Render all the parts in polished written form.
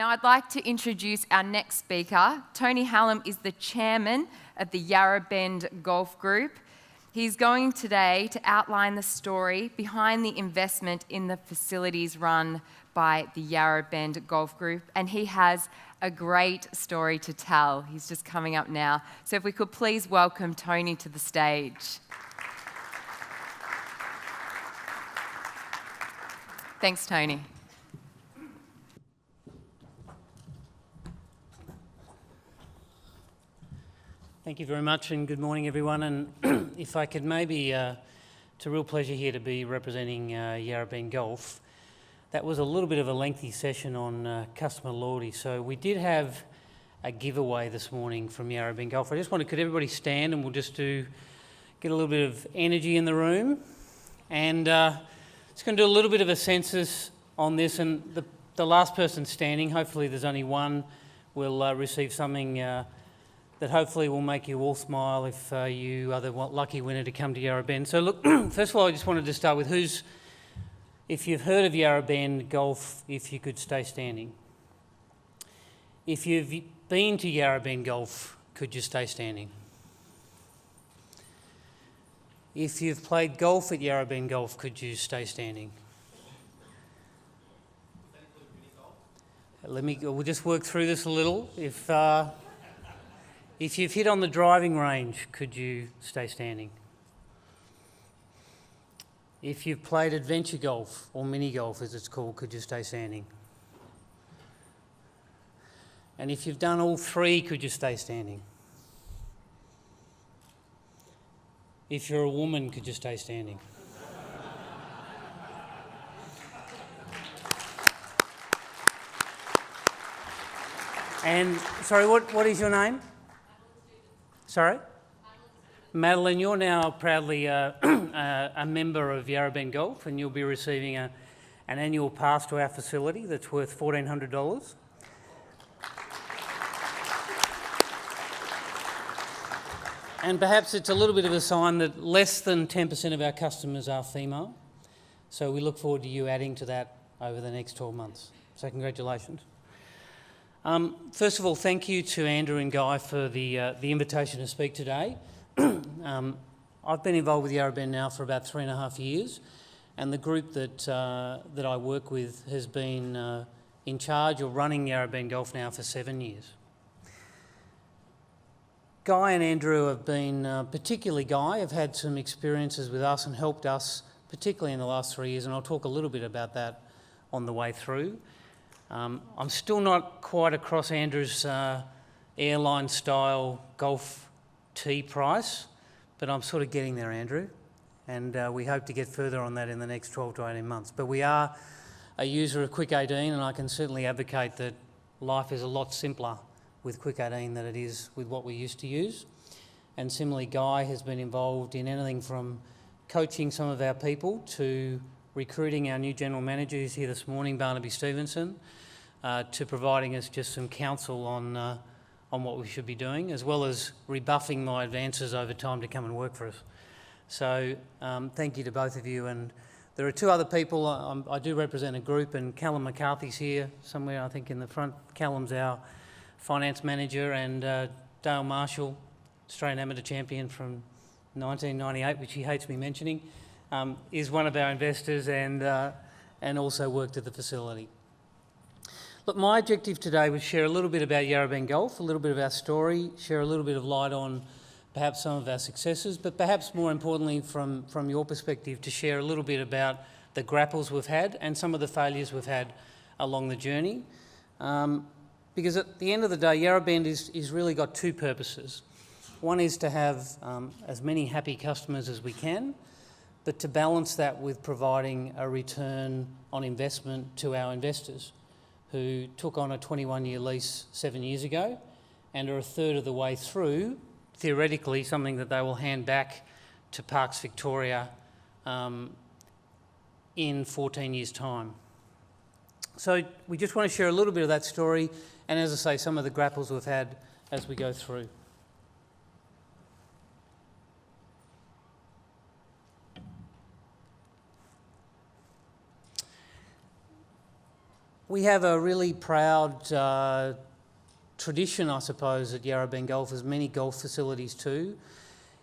Now I'd like to introduce our next speaker. Tony Hallam is the chairman of the Yarra Bend Golf Group. He's going today to outline the story behind the investment in the facilities run by the Yarra Bend Golf Group, and he has a great story to tell. He's just coming up now. So if we could please welcome Tony to the stage. Thanks, Tony. Thank you very much, and good morning, everyone. And if I could maybe, it's a real pleasure here to be representing Yarra Bend Golf. That was a little bit of a lengthy session on customer loyalty. So we did have a giveaway this morning from Yarra Bend Golf. I just wondered, could everybody stand, and we'll just get a little bit of energy in the room. And it's going to do a little bit of a census on this. And the last person standing, hopefully there's only one, will receive something that hopefully will make you all smile if you are the lucky winner to come to Yarra Bend. So look, first of all, I just wanted to start with if you've heard of Yarra Bend Golf, if you could stay standing. If you've been to Yarra Bend Golf, could you stay standing? If you've played golf at Yarra Bend Golf, could you stay standing? We'll just work through this a little. If you've hit on the driving range, could you stay standing? If you've played adventure golf, or mini golf as it's called, could you stay standing? And if you've done all three, could you stay standing? If you're a woman, could you stay standing? And, sorry, what is your name? Sorry? Madeline, you're now proudly a member of Yarra Bend Golf, and you'll be receiving an annual pass to our facility that's worth $1,400. And perhaps it's a little bit of a sign that less than 10% of our customers are female. So we look forward to you adding to that over the next 12 months. So congratulations. First of all, thank you to Andrew and Guy for the invitation to speak today. I've been involved with Yarra Bend now for about 3.5 years, and the group that I work with has been in charge of running Yarra Bend Golf now for 7 years. Guy and Andrew have been, particularly Guy, have had some experiences with us and helped us, particularly in the last 3 years, and I'll talk a little bit about that on the way through. I'm still not quite across Andrew's airline-style golf tee price, but I'm sort of getting there, Andrew, and we hope to get further on that in the next 12 to 18 months. But we are a user of Quick 18, and I can certainly advocate that life is a lot simpler with Quick 18 than it is with what we used to use. And similarly, Guy has been involved in anything from coaching some of our people to recruiting our new general manager who's here this morning, Barnaby Stevenson, to providing us just some counsel on what we should be doing, as well as rebuffing my advances over time to come and work for us. So thank you to both of you. And there are two other people. I do represent a group, and Callum McCarthy's here somewhere, I think, in the front. Callum's our finance manager, and Dale Marshall, Australian amateur champion from 1998, which he hates me mentioning, is one of our investors and also worked at the facility. Look, my objective today was share a little bit about Yarra Bend Golf, a little bit of our story, share a little bit of light on perhaps some of our successes, but perhaps more importantly from your perspective, to share a little bit about the grapples we've had and some of the failures we've had along the journey. Because at the end of the day, Yarra Bend is really got two purposes. One is to have as many happy customers as we can, but to balance that with providing a return on investment to our investors, who took on a 21-year lease 7 years ago and are a third of the way through, theoretically, something that they will hand back to Parks Victoria in 14 years' time. So we just want to share a little bit of that story, and as I say, some of the grapples we've had as we go through. We have a really proud tradition, I suppose, at Yarra Bend Golf. There's many golf facilities too.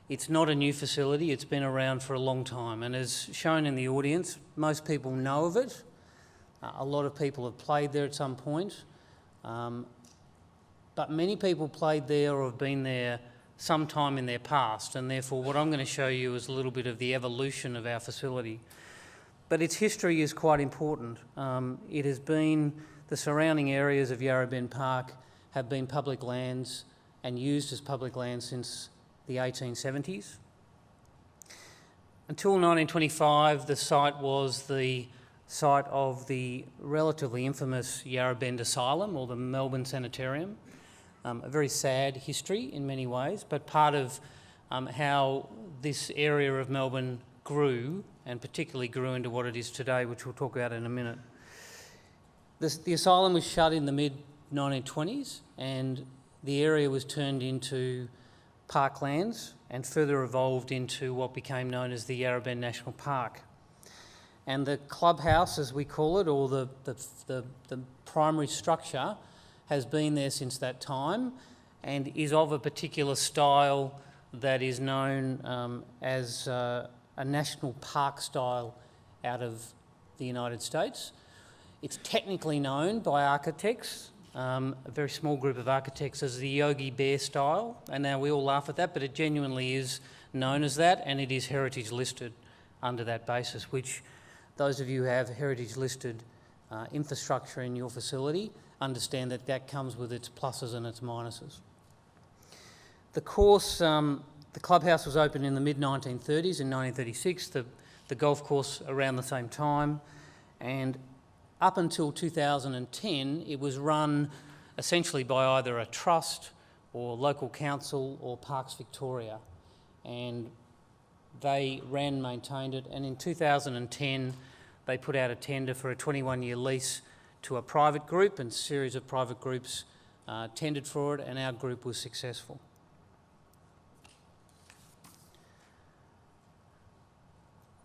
It's not a new facility, it's been around for a long time, and as shown in the audience, most people know of it. A lot of people have played there at some point, but many people played there or have been there sometime in their past, and therefore what I'm going to show you is a little bit of the evolution of our facility. But its history is quite important. It has been, the surrounding areas of Yarra Bend Park have been public lands and used as public lands since the 1870s. Until 1925, the site was the site of the relatively infamous Yarra Bend Asylum, or the Melbourne Sanitarium. A very sad history in many ways, but part of how this area of Melbourne grew, and particularly grew into what it is today, which we'll talk about in a minute. The asylum was shut in the mid-1920s, and the area was turned into parklands and further evolved into what became known as the Yarra Bend National Park. And the clubhouse, as we call it, or the primary structure, has been there since that time and is of a particular style that is known as a national park style out of the United States. It's technically known by architects, a very small group of architects, as the Yogi Bear style, and now we all laugh at that, but it genuinely is known as that, and it is heritage listed under that basis, which those of you who have heritage listed infrastructure in your facility understand that that comes with its pluses and its minuses. The course, the clubhouse was opened in the mid-1930s, in 1936, the golf course around the same time, and up until 2010, it was run essentially by either a trust or local council or Parks Victoria, and they ran and maintained it, and in 2010 they put out a tender for a 21-year lease to a private group, and a series of private groups tendered for it, and our group was successful.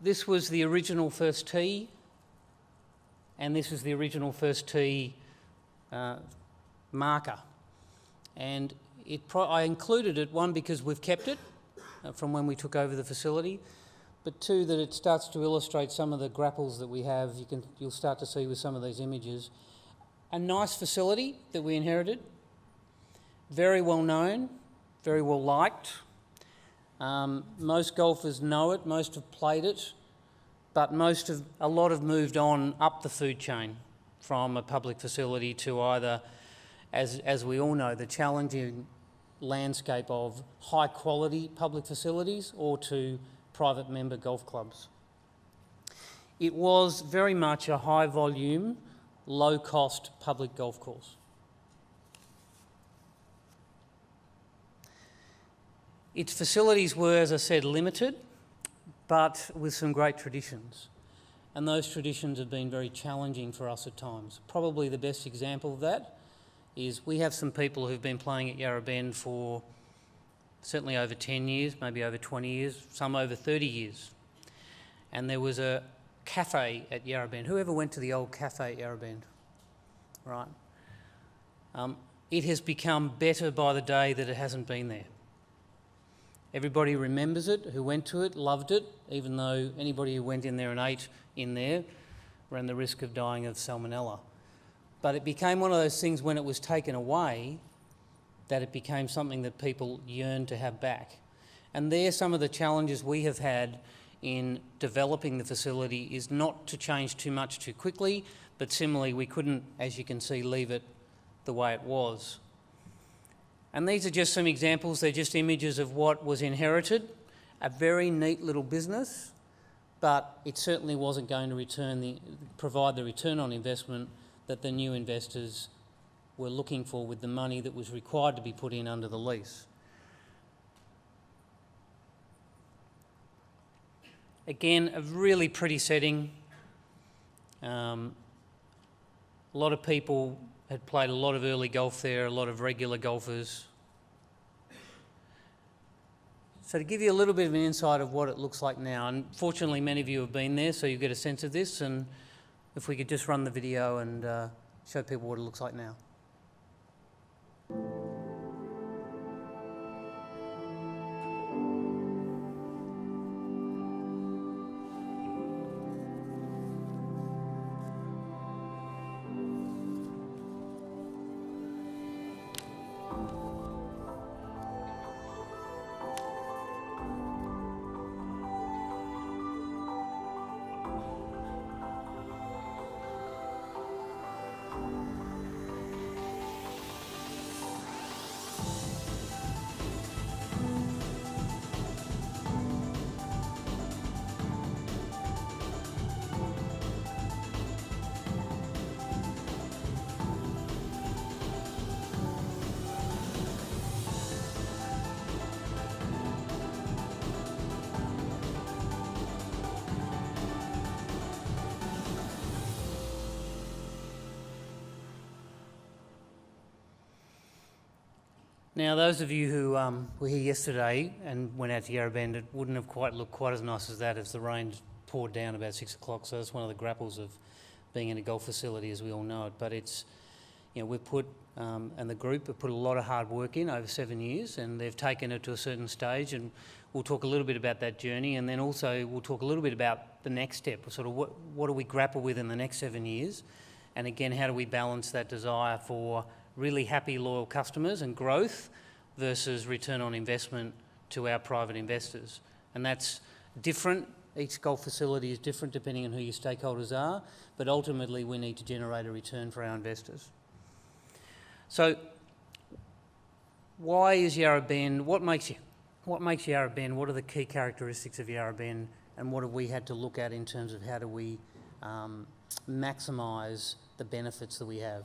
This was the original first tee, and this is the original first tee marker. And I included it, one, because we've kept it from when we took over the facility, but two, that it starts to illustrate some of the grapples that we have. You'll start to see with some of these images. A nice facility that we inherited, very well known, very well liked. Most golfers know it, most have played it, but a lot have moved on up the food chain from a public facility to either, as we all know, the challenging landscape of high quality public facilities, or to private member golf clubs. It was very much a high volume, low cost public golf course. Its facilities were, as I said, limited, but with some great traditions. And those traditions have been very challenging for us at times. Probably the best example of that is we have some people who've been playing at Yarra Bend for certainly over 10 years, maybe over 20 years, some over 30 years. And there was a cafe at Yarra Bend. Whoever went to the old cafe at Yarra Bend? Right. It has become better by the day that it hasn't been there. Everybody remembers it, who went to it, loved it, even though anybody who went in there and ate in there ran the risk of dying of salmonella. But it became one of those things when it was taken away that it became something that people yearned to have back. And there, some of the challenges we have had in developing the facility is not to change too much too quickly, but similarly we couldn't, as you can see, leave it the way it was. And these are just some examples, they're just images of what was inherited. A very neat little business, but it certainly wasn't going to provide the return on investment that the new investors were looking for with the money that was required to be put in under the lease. Again, a really pretty setting. A lot of people had played a lot of early golf there, a lot of regular golfers. So to give you a little bit of an insight of what it looks like now, and fortunately many of you have been there, so you get a sense of this, and if we could just run the video and show people what it looks like now. Now, those of you who were here yesterday and went out to Yarra Bend, it wouldn't have quite looked quite as nice as that as the rain poured down about 6 o'clock. So that's one of the grapples of being in a golf facility, as we all know it. But it's, we've put, and the group have put a lot of hard work in over 7 years, and they've taken it to a certain stage. And we'll talk a little bit about that journey, and then also we'll talk a little bit about the next step, sort of what do we grapple with in the next 7 years, and again, how do we balance that desire for really happy, loyal customers and growth versus return on investment to our private investors. And that's different. Each golf facility is different depending on who your stakeholders are, but ultimately we need to generate a return for our investors. So why is Yarra Bend, what makes Yarra Bend, what are the key characteristics of Yarra Bend, and what have we had to look at in terms of how do we maximise the benefits that we have?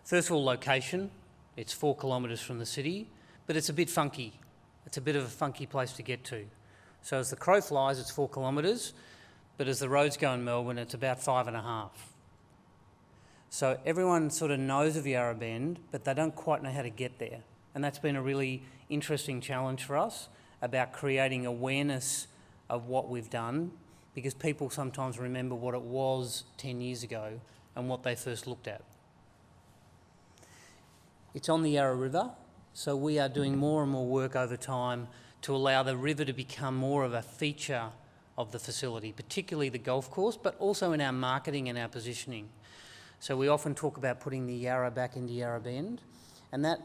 First of all, location. It's 4 kilometres from the city, but it's a bit funky. It's a bit of a funky place to get to. So as the crow flies, it's 4 kilometres, but as the roads go in Melbourne, it's about 5.5. So everyone sort of knows of Yarra Bend, but they don't quite know how to get there. And that's been a really interesting challenge for us about creating awareness of what we've done, because people sometimes remember what it was 10 years ago and what they first looked at. It's on the Yarra River, so we are doing more and more work over time to allow the river to become more of a feature of the facility, particularly the golf course, but also in our marketing and our positioning. So we often talk about putting the Yarra back into Yarra Bend, and that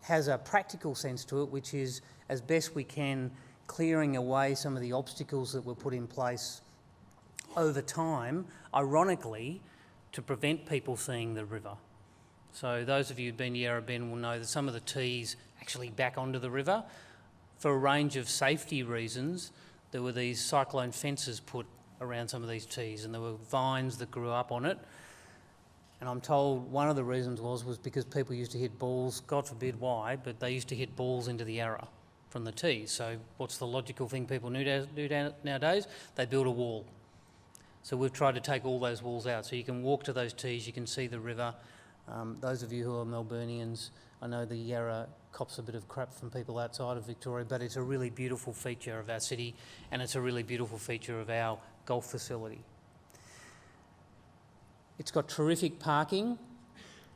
has a practical sense to it, which is, as best we can, clearing away some of the obstacles that were put in place over time, ironically, to prevent people seeing the river. So those of you who've been to Yarra Bend will know that some of the tees actually back onto the river. For a range of safety reasons, there were these cyclone fences put around some of these tees, and there were vines that grew up on it. And I'm told one of the reasons was because people used to hit balls, God forbid why, but they used to hit balls into the Yarra from the tees. So what's the logical thing people do nowadays? They build a wall. So we've tried to take all those walls out. So you can walk to those tees, you can see the river. Those of you who are Melburnians, I know the Yarra cops a bit of crap from people outside of Victoria, but it's a really beautiful feature of our city, and it's a really beautiful feature of our golf facility. It's got terrific parking,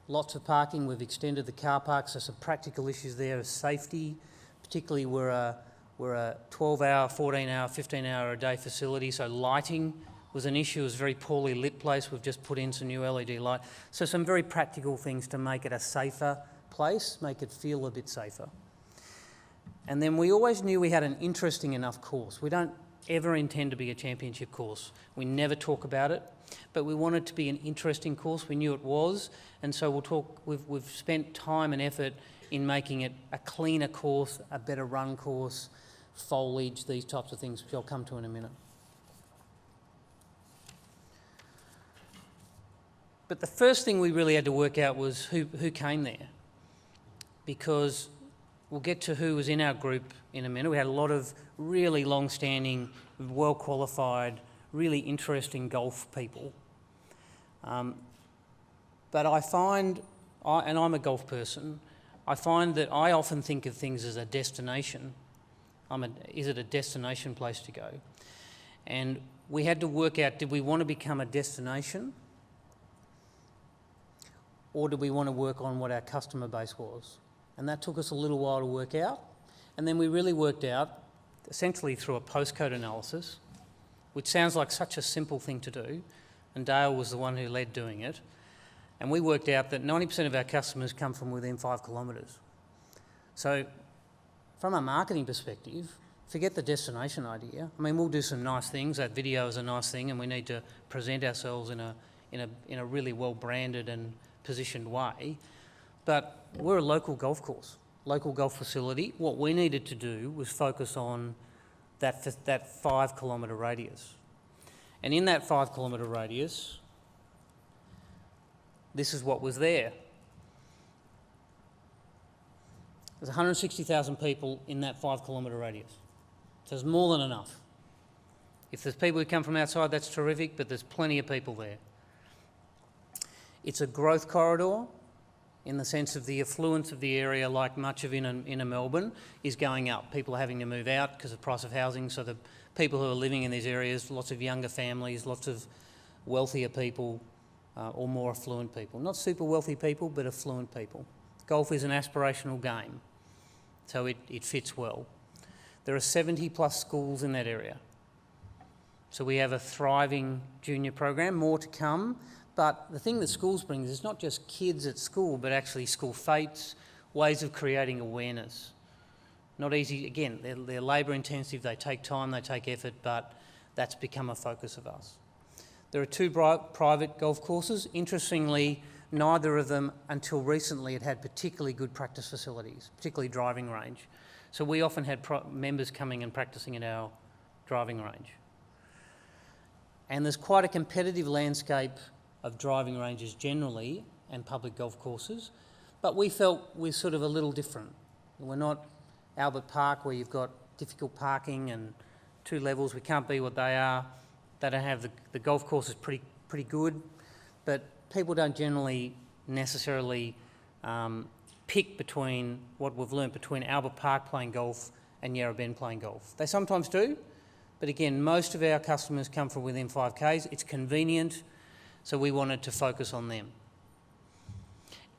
lots of parking. We've extended the car park, so some practical issues there of safety, particularly we're a 12-hour, 14-hour, 15-hour a day facility, so lighting was an issue. It was a very poorly lit place. We've just put in some new LED light. So some very practical things to make it a safer place, make it feel a bit safer. And then we always knew we had an interesting enough course. We don't ever intend to be a championship course. We never talk about it, but we want it to be an interesting course. We knew it was, and so we've spent time and effort in making it a cleaner course, a better run course, foliage, these types of things, which I'll come to in a minute. But the first thing we really had to work out was who came there, because we'll get to who was in our group in a minute. We had a lot of really long-standing, well-qualified, really interesting golf people. But I find, and I'm a golf person, I find that I often think of things as a destination. Is it a destination place to go? And we had to work out, did we want to become a destination? or did we want to work on what our customer base was? And that took us a little while to work out. And then we really worked out, essentially through a postcode analysis, which sounds like such a simple thing to do, and Dale was the one who led doing it. And we worked out that 90% of our customers come from within 5 kilometres. So from a marketing perspective, forget the destination idea. I mean, we'll do some nice things. That video is a nice thing, and we need to present ourselves in a really well-branded and positioned way. But we're a local golf course, local golf facility. What we needed to do was focus on that 5 kilometre radius. And in that 5 kilometre radius, this is what was there. There's 160,000 people in that 5 kilometre radius. So there's more than enough. If there's people who come from outside, that's terrific, but there's plenty of people there. It's a growth corridor in the sense of the affluence of the area, like much of inner Melbourne, is going up. People are having to move out because of the price of housing, so the people who are living in these areas, lots of younger families, lots of wealthier people, or more affluent people. Not super wealthy people, but affluent people. Golf is an aspirational game, so it fits well. There are 70 plus schools in that area. So we have a thriving junior program, more to come. But the thing that schools bring is not just kids at school, but actually school fates, ways of creating awareness. Not easy, again, they're labour intensive, they take time, they take effort, but that's become a focus of us. There are 2 private golf courses. Interestingly, neither of them, until recently, had particularly good practice facilities, particularly driving range. So we often had members coming and practising in our driving range. And there's quite a competitive landscape of driving ranges generally and public golf courses, but we felt we're sort of a little different. We're not Albert Park where you've got difficult parking and 2 levels. We can't be what they are. They don't have the golf course is pretty good, but people don't generally necessarily pick between what we've learnt between Albert Park playing golf and Yarra Bend playing golf. They sometimes do, but again, most of our customers come from within 5Ks. It's convenient, so we wanted to focus on them.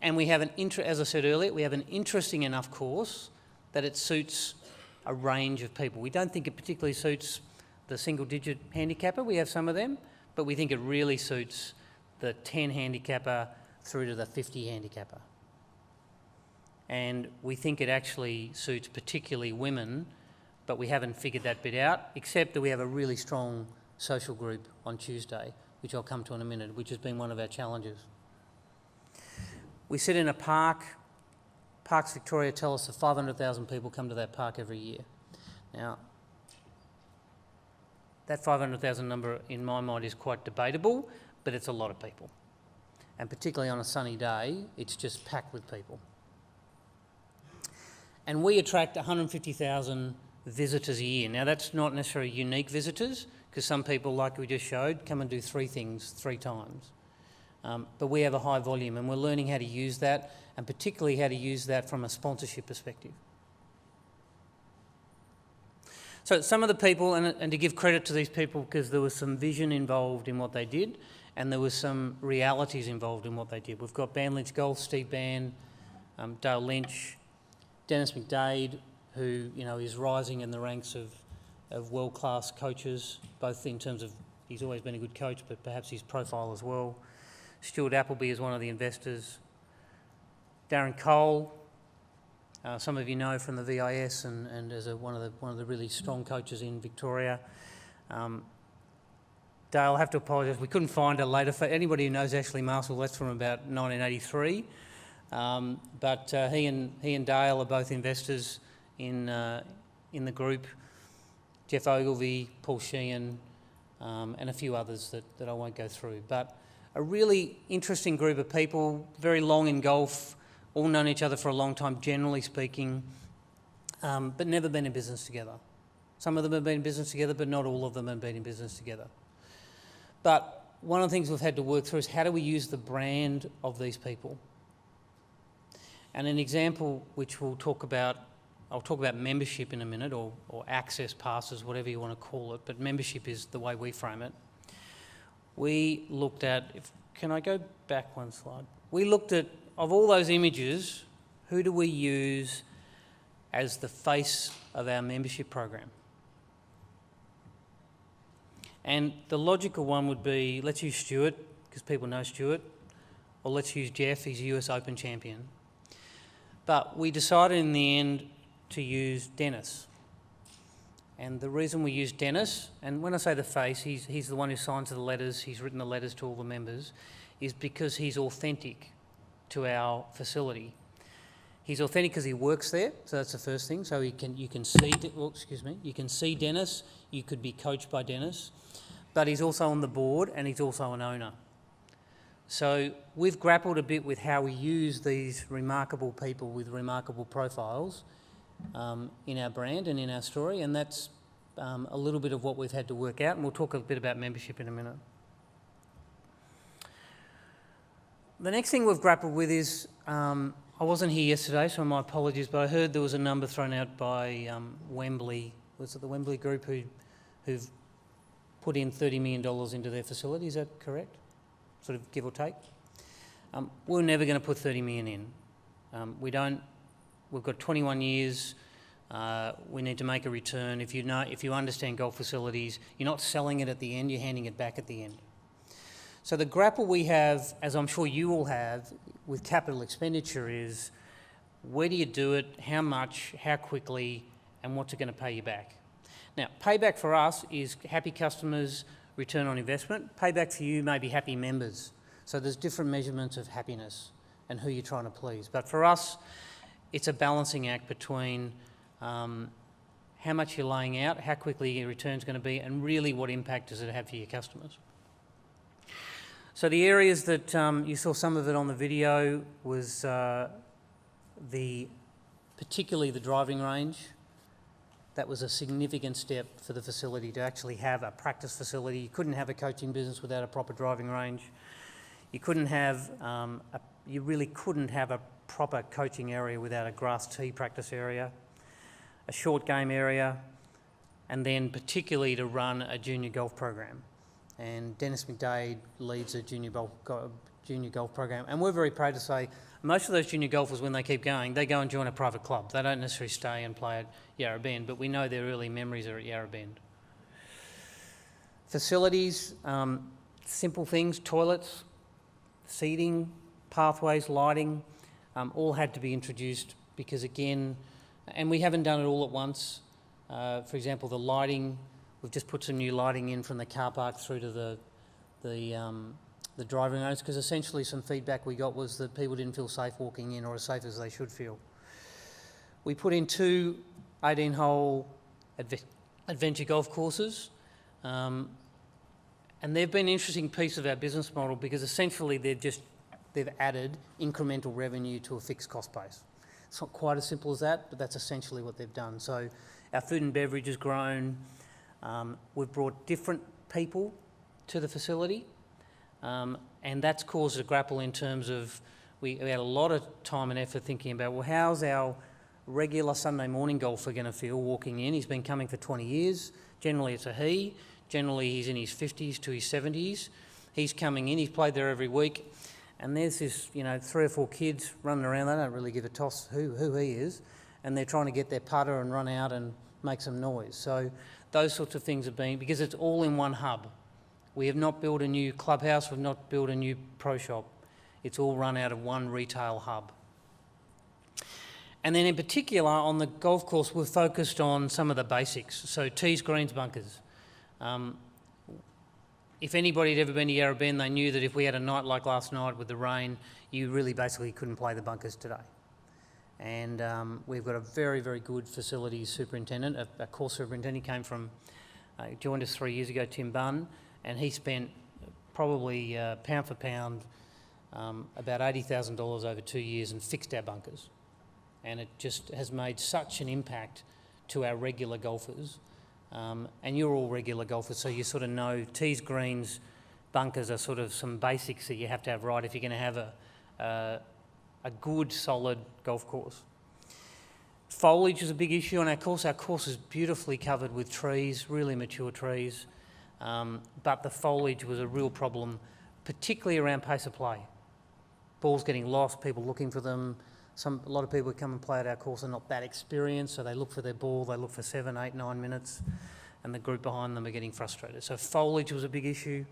And we have as I said earlier, we have an interesting enough course that it suits a range of people. We don't think it particularly suits the single-digit handicapper. We have some of them, but we think it really suits the 10 handicapper through to the 50 handicapper. And we think it actually suits particularly women, but we haven't figured that bit out, except that we have a really strong social group on Tuesday, which I'll come to in a minute, which has been one of our challenges. We sit in a park. Parks Victoria tell us that 500,000 people come to that park every year. Now, that 500,000 number in my mind is quite debatable, but it's a lot of people. And particularly on a sunny day, it's just packed with people. And we attract 150,000 visitors a year. Now, that's not necessarily unique visitors, because some people, like we just showed, come and do 3 things 3 times. But we have a high volume, and we're learning how to use that, and particularly how to use that from a sponsorship perspective. So some of the people, and to give credit to these people, because there was some vision involved in what they did, and there was some realities involved in what they did. We've got Ban Lynch Golf, Steve Ban, Dale Lynch, Dennis McDade, who is rising in the ranks of world-class coaches, both in terms of he's always been a good coach, but perhaps his profile as well. Stuart Appleby is one of the investors. Darren Cole, some of you know from the VIS and as one of the really strong coaches in Victoria. Dale, I have to apologise, we couldn't find a later. Anybody who knows Ashley Marshall, that's from about 1983. But he and Dale are both investors in the group. Jeff Ogilvie, Paul Sheehan, and a few others that I won't go through. But a really interesting group of people, very long in golf, all known each other for a long time, generally speaking, but never been in business together. Some of them have been in business together, but not all of them have been in business together. But one of the things we've had to work through is how do we use the brand of these people? And an example which I'll talk about membership in a minute, or access passes, whatever you want to call it, but membership is the way we frame it. We looked at, can I go back one slide? we looked at, of all those images, who do we use as the face of our membership program? And the logical one would be, let's use Stuart, because people know Stuart, or let's use Jeff, he's a US Open champion. But we decided in the end to use Dennis. And the reason we use Dennis, and when I say the face, he's the one who signs the letters, he's written the letters to all the members, is because he's authentic to our facility. He's authentic because he works there, so that's the first thing. So you can see Dennis, you could be coached by Dennis, but he's also on the board and he's also an owner. So we've grappled a bit with how we use these remarkable people with remarkable profiles in our brand and in our story, and that's a little bit of what we've had to work out, and we'll talk a bit about membership in a minute. The next thing we've grappled with is, I wasn't here yesterday, so my apologies, but I heard there was a number thrown out by Wembley. Was it the Wembley Group who've put in $30 million into their facility? Is that correct? Sort of give or take? We're never going to put $30 million in. We've got 21 years. We need to make a return. If you understand golf facilities, you're not selling it at the end, you're handing it back at the end. So the grapple we have, as I'm sure you all have, with capital expenditure is, where do you do it, how much, how quickly, and what's it going to pay you back? Now, payback for us is happy customers, return on investment. Payback for you may be happy members. So there's different measurements of happiness and who you're trying to please. But for us, it's a balancing act between how much you're laying out, how quickly your return's going to be, and really what impact does it have for your customers. So the areas that you saw some of it on the video was particularly the driving range. That was a significant step for the facility to actually have a practice facility. You couldn't have a coaching business without a proper driving range. You couldn't have, you really couldn't have a proper coaching area without a grass tee practice area, a short game area, and then particularly to run a junior golf program. And Dennis McDade leads a junior golf program. And we're very proud to say most of those junior golfers, when they keep going, they go and join a private club. They don't necessarily stay and play at Yarra Bend, but we know their early memories are at Yarra Bend. Facilities, simple things, toilets, seating, pathways, lighting, all had to be introduced because again, and we haven't done it all at once. For example, the lighting, we've just put some new lighting in from the car park through to the driving range because essentially some feedback we got was that people didn't feel safe walking in or as safe as they should feel. We put in 2 18-hole adventure golf courses and they've been an interesting piece of our business model because essentially they've added incremental revenue to a fixed cost base. It's not quite as simple as that, but that's essentially what they've done. So our food and beverage has grown. We've brought different people to the facility, and that's caused a grapple in terms of we had a lot of time and effort thinking about, well, how's our regular Sunday morning golfer going to feel walking in? He's been coming for 20 years. Generally, it's a he. Generally, he's in his 50s to his 70s. He's coming in. He's played there every week. And there's this, 3 or 4 kids running around. They don't really give a toss who he is. And they're trying to get their putter and run out and make some noise. So those sorts of things have been, because it's all in one hub. We have not built a new clubhouse. We've not built a new pro shop. It's all run out of one retail hub. And then in particular, on the golf course, we're focused on some of the basics. So tees, greens, bunkers. If anybody had ever been to Yarra Bend, they knew that if we had a night like last night with the rain, you really basically couldn't play the bunkers today. And we've got a very, very good facilities superintendent. A course superintendent joined us 3 years ago, Tim Bunn, and he spent probably pound for pound about $80,000 over 2 years and fixed our bunkers. And it just has made such an impact to our regular golfers. And you're all regular golfers, so you sort of know tees, greens, bunkers are sort of some basics that you have to have right if you're going to have a good, solid golf course. Foliage is a big issue on our course. Our course is beautifully covered with trees, really mature trees, but the foliage was a real problem, particularly around pace of play. balls getting lost, people looking for them. A lot of people who come and play at our course are not that experienced, so they look for their ball, they look for 7, 8, 9 minutes, and the group behind them are getting frustrated. So foliage was a big issue,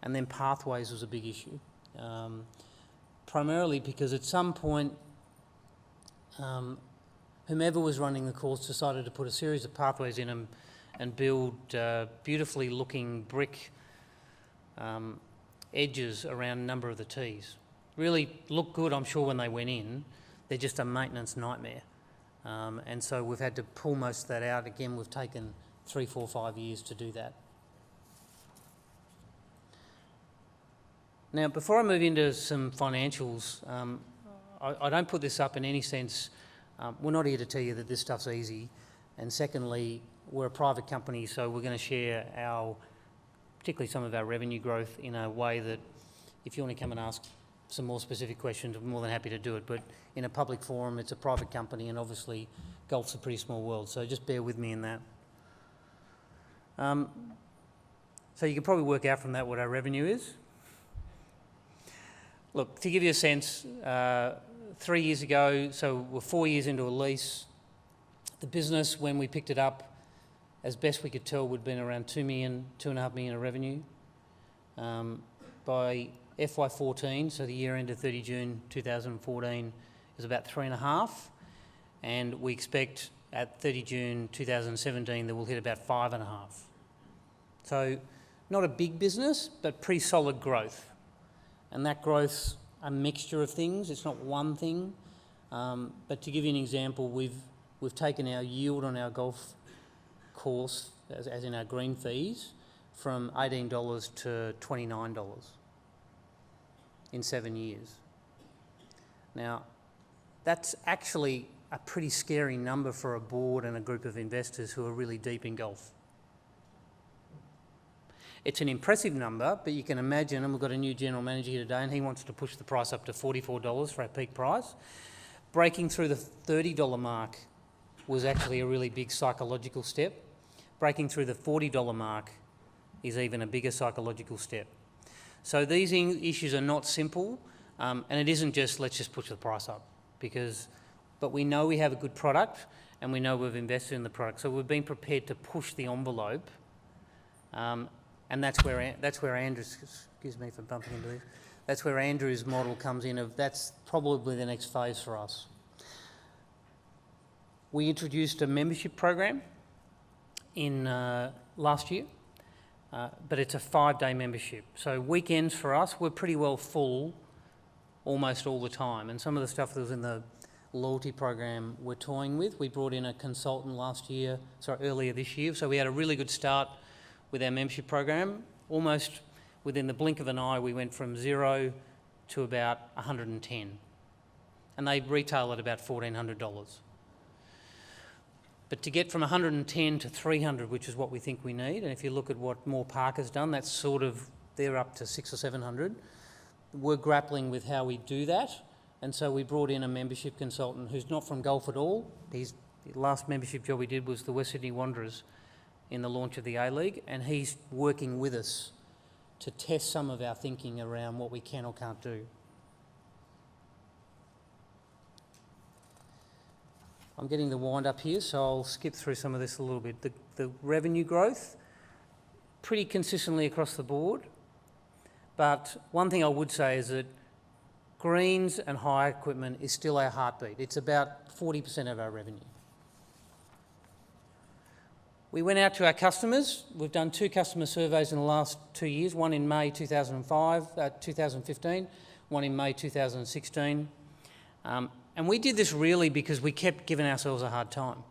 and then pathways was a big issue. Primarily because at some point, whomever was running the course decided to put a series of pathways in them and build beautifully looking brick edges around a number of the tees. Really looked good, I'm sure, when they went in. They're just a maintenance nightmare. And so we've had to pull most of that out. Again, we've taken 3, 4, 5 years to do that. Now, before I move into some financials, I don't put this up in any sense. We're not here to tell you that this stuff's easy. And secondly, we're a private company, so we're going to share particularly some of our revenue growth in a way that if you want to come and ask some more specific questions, I'm more than happy to do it. But in a public forum, it's a private company, and obviously golf's a pretty small world, so just bear with me in that. So you can probably work out from that what our revenue is. Look, to give you a sense, 3 years ago, so we're 4 years into a lease, the business, when we picked it up, as best we could tell, would have been around 2 million, 2.5 million of revenue. By FY14, so the year ended 30 June 2014, is about 3.5, and we expect at 30 June 2017 that we'll hit about 5.5. So not a big business, but pretty solid growth. And that growth's a mixture of things, it's not one thing. But to give you an example, we've taken our yield on our golf course, as in our green fees, from $18 to $29 in 7 years. Now, that's actually a pretty scary number for a board and a group of investors who are really deep in golf. It's an impressive number, but you can imagine, and we've got a new general manager here today, and he wants to push the price up to $44 for our peak price. Breaking through the $30 mark was actually a really big psychological step. Breaking through the $40 mark is even a bigger psychological step. So these issues are not simple, and it isn't just let's just push the price up, but we know we have a good product and we know we've invested in the product, so we've been prepared to push the envelope, and that's where Andrew's, excuse me for bumping into this, that's where Andrew's model comes in. That's probably the next phase for us. We introduced a membership program in last year, but it's a 5-day membership. So weekends for us, we're pretty well full almost all the time. And some of the stuff that was in the loyalty program we're toying with. We brought in a consultant earlier this year. So we had a really good start with our membership program. Almost within the blink of an eye, we went from 0 to about 110. And they retail at about $1,400. But to get from 110 to 300, which is what we think we need, and if you look at what Moore Parker's done, that's they're up to 600 or 700. We're grappling with how we do that, and so we brought in a membership consultant who's not from golf at all. The last membership job we did was the West Sydney Wanderers in the launch of the A-League, and he's working with us to test some of our thinking around what we can or can't do. I'm getting the wind up here, so I'll skip through some of this a little bit. The revenue growth, pretty consistently across the board, but one thing I would say is that greens and hire equipment is still our heartbeat. It's about 40% of our revenue. We went out to our customers. We've done 2 customer surveys in the last 2 years, one in May 2015, one in May 2016. And we did this really because we kept giving ourselves a hard time.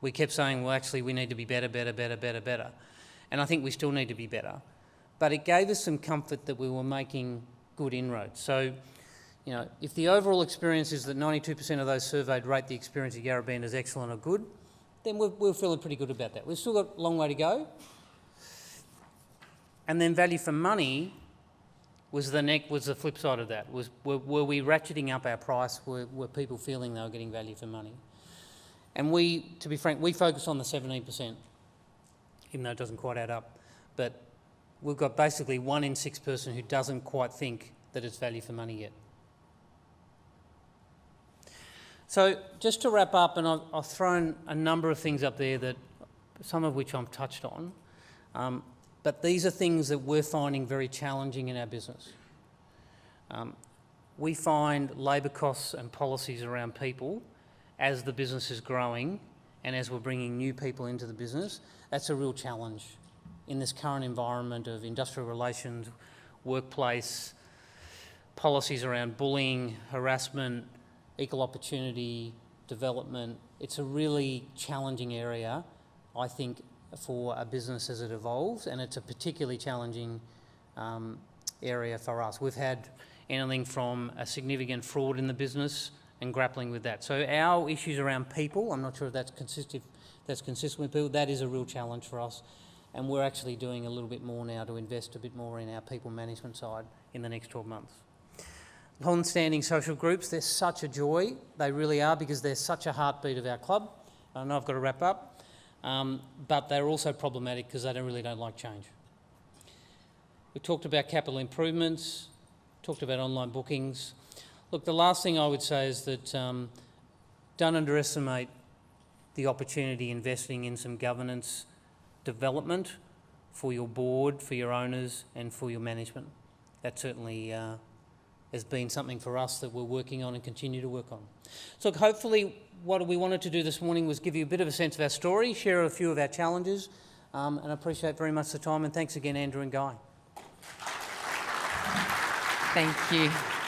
We kept saying, well, actually, we need to be better. And I think we still need to be better. But it gave us some comfort that we were making good inroads. So, if the overall experience is that 92% of those surveyed rate the experience at Yarra Bend as excellent or good, then we're feeling pretty good about that. We've still got a long way to go. And then value for money was the flip side of that. Were we ratcheting up our price? Were people feeling they were getting value for money? And to be frank, we focus on the 17%, even though it doesn't quite add up. But we've got basically 1 in 6 person who doesn't quite think that it's value for money yet. So just to wrap up, and I've thrown a number of things up there, that some of which I've touched on, but these are things that we're finding very challenging in our business. We find labour costs and policies around people as the business is growing and as we're bringing new people into the business. That's a real challenge in this current environment of industrial relations, workplace, policies around bullying, harassment, equal opportunity, development. It's a really challenging area, I think, for a business as it evolves, and it's a particularly challenging area for us. We've had anything from a significant fraud in the business and grappling with that. So our issues around people, I'm not sure if that's consistent with people, that is a real challenge for us, and we're actually doing a little bit more now to invest a bit more in our people management side in the next 12 months. Long-standing social groups, they're such a joy, they really are, because they're such a heartbeat of our club. I know I've got to wrap up, but they're also problematic because they really don't like change. We talked about capital improvements, talked about online bookings. Look, the last thing I would say is that don't underestimate the opportunity investing in some governance development for your board, for your owners and for your management. That certainly has been something for us that we're working on and continue to work on. So hopefully what we wanted to do this morning was give you a bit of a sense of our story, share a few of our challenges, and I appreciate very much the time, and thanks again Andrew and Guy. Thank you.